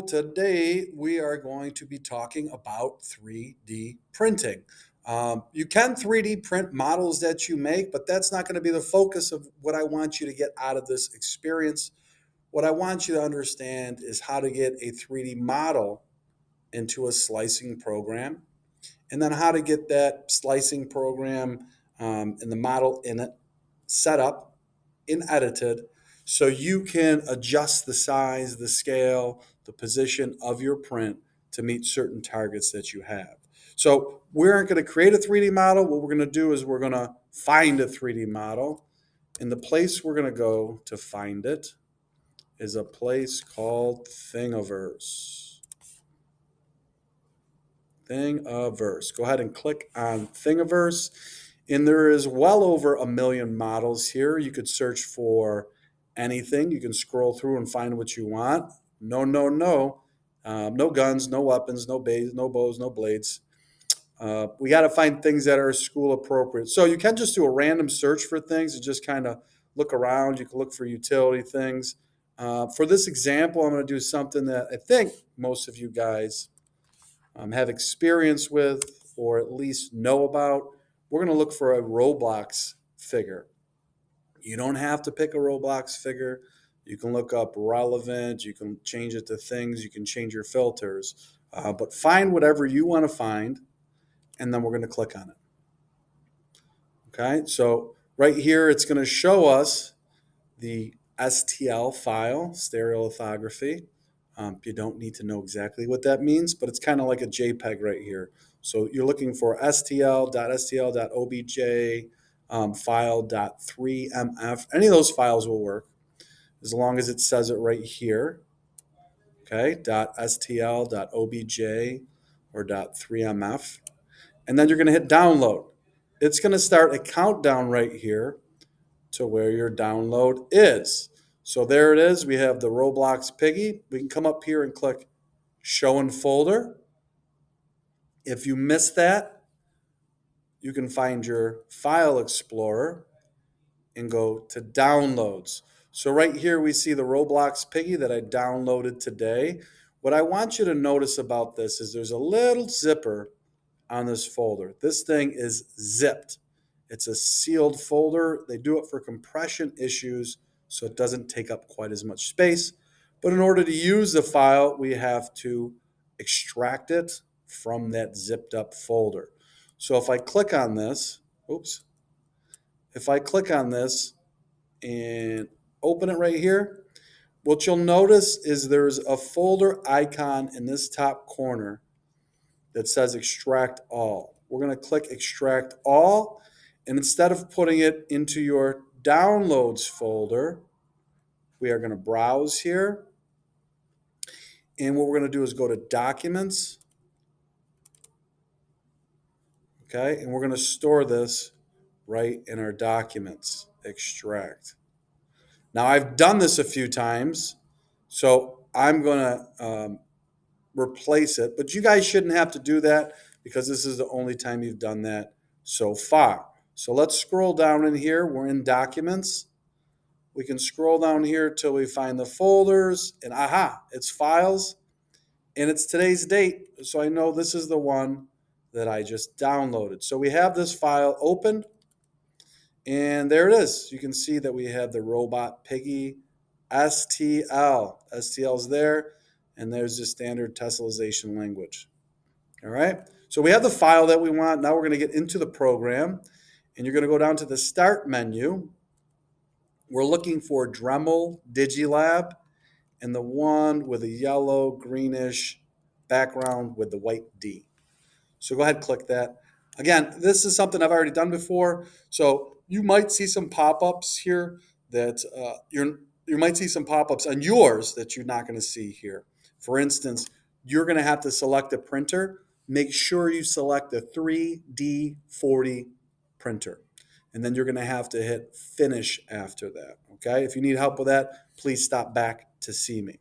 today we are going to be talking about 3D printing. You can 3D print models that you make, but that's not going to be the focus of what I want you to get out of this experience. What I want you to understand is how to get a 3D model into a slicing program, and then how to get that slicing program and the model in it set up and edited so you can adjust the size, the scale, the position of your print to meet certain targets that you have. So we aren't going to create a 3D model. What we're going to do is we're going to find a 3D model. And the place we're going to go to find it is a place called Thingiverse. Thingiverse. Go ahead and click on Thingiverse. And there is well over a million models here. You could search for anything. You can scroll through and find what you want. No, no, no. No guns, no weapons, no bows, no blades. We got to find things that are school appropriate. So you can just do a random search for things and just kind of look around. You can look for utility things. For this example, I'm going to do something that I think most of you guys have experience with or at least know about. We're going to look for a Roblox figure. You don't have to pick a Roblox figure. You can look up relevant. You can change it to things. You can change your filters. But find whatever you want to find, and then we're going to click on it. Okay, so right here, it's going to show us the STL file, stereolithography. You don't need to know exactly what that means, but it's kind of like a JPEG right here. So you're looking for stl.stl.obj file.3mf. Any of those files will work as long as it says it right here. Okay, .stl.obj or .3mf. And then you're going to hit download. It's going to start a countdown right here to where your download is. So there it is. We have the Roblox Piggy. We can come up here and click Show in Folder. If you miss that, you can find your File Explorer and go to Downloads. So right here we see the Roblox Piggy that I downloaded today. What I want you to notice about this is there's a little zipper on this folder. This thing is zipped. It's a sealed folder. They do it for compression issues so it doesn't take up quite as much space. But in order to use the file, we have to extract it from that zipped up folder. So if I click on this, if I click on this and open it right here, what you'll notice is there's a folder icon in this top corner that says extract all. We're going to click extract all, and instead of putting it into your downloads folder, we are going to browse here. And what we're going to do is go to documents. Okay, and we're going to store this right in our documents, extract. Now I've done this a few times, so I'm going to replace it, but you guys shouldn't have to do that because this is the only time you've done that so far. So let's scroll down in here. We're in documents. We can scroll down here till we find the folders, and aha, it's files, and it's today's date. So I know this is the one that I just downloaded. So we have this file open, and there it is. You can see that we have the Robot Piggy STL. STL's there, and there's the standard tessellation language. All right, so we have the file that we want. Now we're going to get into the program, and you're going to go down to the Start menu. We're looking for Dremel Digilab and the one with a yellow, greenish background with the white D. So go ahead and click that. Again, this is something I've already done before, so you might see some pop-ups here that you might see some pop-ups on yours that you're not going to see here. For instance, you're going to have to select a printer. Make sure you select the 3D40 printer. And then you're going to have to hit finish after that. Okay. If you need help with that, please stop back to see me.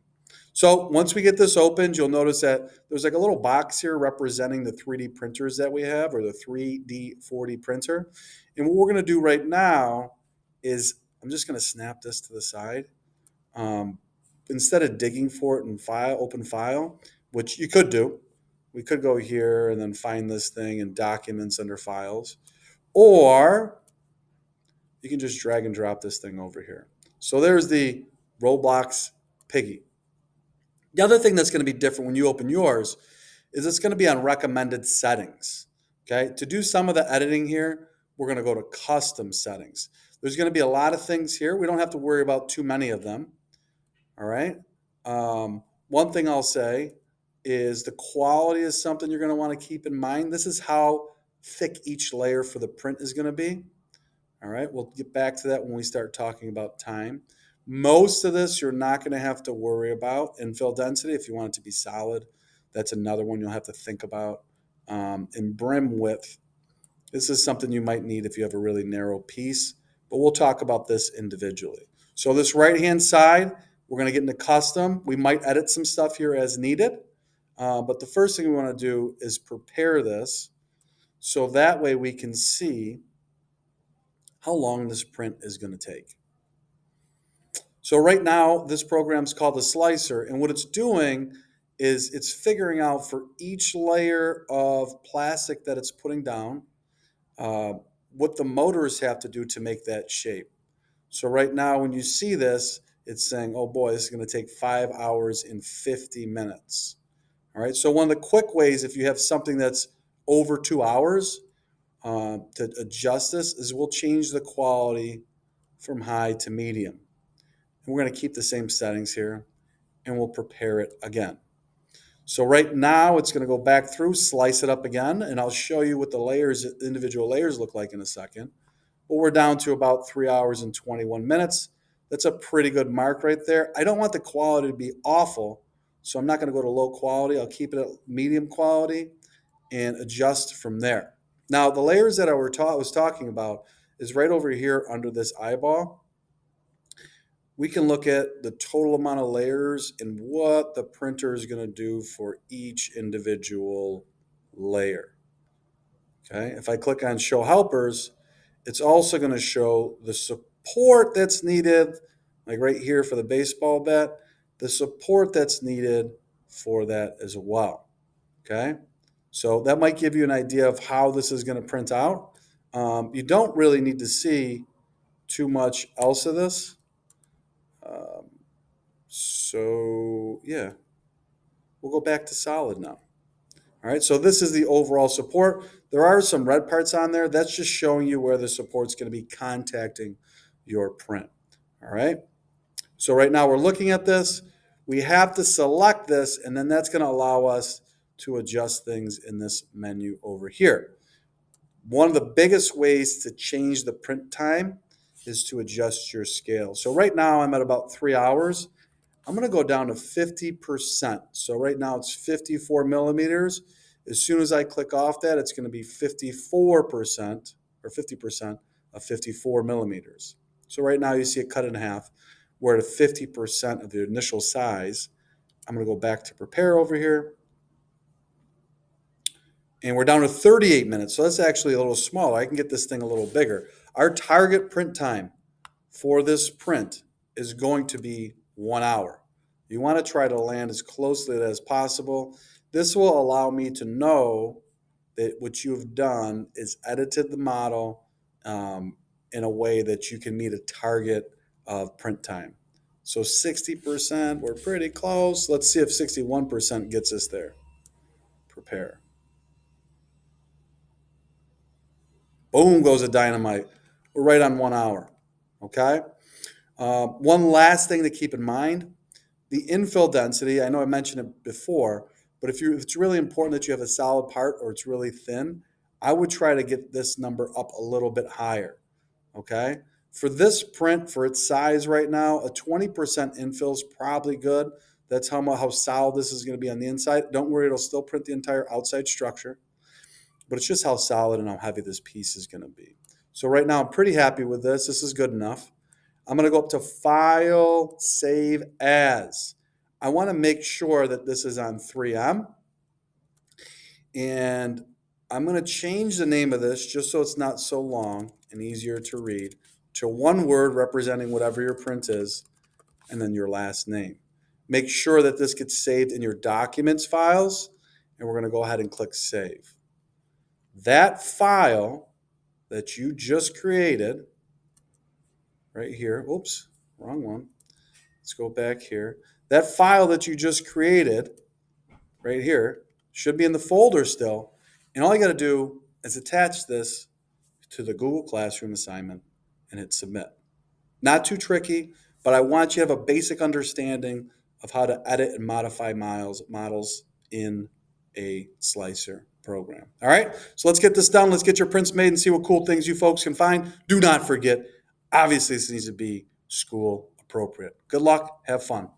So once we get this opened, you'll notice that there's like a little box here representing the 3D printers that we have, or the 3D40 printer. And what we're going to do right now is I'm just going to snap this to the side. instead of digging for it in file, open file, which you could do, we could go here and then find this thing in documents under files, or you can just drag and drop this thing over here. So there's the Roblox Piggy. The other thing that's going to be different when you open yours is it's going to be on recommended settings. Okay, to do some of the editing here, we're going to go to custom settings. There's going to be a lot of things here. We don't have to worry about too many of them. All right. One thing I'll say is the quality is something you're going to want to keep in mind. This is how thick each layer for the print is going to be. All right, we'll get back to that when we start talking about time. Most of this you're not going to have to worry about. Infill density, if you want it to be solid, that's another one you'll have to think about. And brim width, this is something you might need if you have a really narrow piece, but we'll talk about this individually. So this right-hand side, we're going to get into custom. We might edit some stuff here as needed, but the first thing we want to do is prepare this so that way we can see how long this print is going to take. So right now, this program is called the slicer, and what it's doing is it's figuring out for each layer of plastic that it's putting down, what the motors have to do to make that shape. So right now, when you see this, it's saying, oh boy, this is going to take 5 hours and 50 minutes. All right, so one of the quick ways, if you have something that's over 2 hours, to adjust this is we'll change the quality from high to medium. And we're going to keep the same settings here, and we'll prepare it again. So right now it's going to go back through, slice it up again, and I'll show you what the layers, individual layers look like in a second. But we're down to about 3 hours and 21 minutes. That's a pretty good mark right there. I don't want the quality to be awful, so I'm not going to go to low quality. I'll keep it at medium quality and adjust from there. Now, the layers that I was talking about is right over here under this eyeball. We can look at the total amount of layers and what the printer is going to do for each individual layer. Okay, if I click on Show Helpers, it's also going to show the support that's needed, like right here for the baseball bat, the support that's needed for that as well. Okay, so that might give you an idea of how this is going to print out. You don't really need to see too much else of this. So yeah, we'll go back to solid now. All right, so this is the overall support. There are some red parts on there. That's just showing you where the support's going to be contacting your print. All right, so right now we're looking at this. We have to select this, and then that's going to allow us to adjust things in this menu over here. One of the biggest ways to change the print time is to adjust your scale. So right now I'm at about 3 hours. I'm going to go down to 50%. So right now it's 54 millimeters. As soon as I click off that, it's going to be 54% or 50% of 54 millimeters. So right now you see it cut in half. We're at 50% of the initial size. I'm going to go back to prepare over here. And we're down to 38 minutes. So that's actually a little smaller. I can get this thing a little bigger. Our target print time for this print is going to be 1 hour. You want to try to land as closely as possible. This will allow me to know that what you've done is edited the model in a way that you can meet a target of print time. So 60%, we're pretty close. Let's see if 61% gets us there. Prepare. Boom goes a dynamite. We're right on 1 hour. Okay. One last thing to keep in mind, the infill density. I know I mentioned it before, but if it's really important that you have a solid part or it's really thin, I would try to get this number up a little bit higher. Okay. For this print, for its size right now, a 20% infill is probably good. That's how solid this is going to be on the inside. Don't worry, it'll still print the entire outside structure, but it's just how solid and how heavy this piece is going to be. So right now I'm pretty happy with this. This is good enough. I'm going to go up to File, Save As. I want to make sure that this is on 3M. And I'm going to change the name of this just so it's not so long and easier to read to one word representing whatever your print is, and then your last name. Make sure that this gets saved in your documents files, and we're going to go ahead and click save. That file that you just created right here, oops, wrong one. Let's go back here. That file that you just created right here should be in the folder still. And all you got to do is attach this to the Google Classroom assignment and hit submit. Not too tricky, but I want you to have a basic understanding of how to edit and modify models in a Slicer program. All right, so let's get this done. Let's get your prints made and see what cool things you folks can find. Do not forget, obviously this needs to be school appropriate. Good luck, have fun.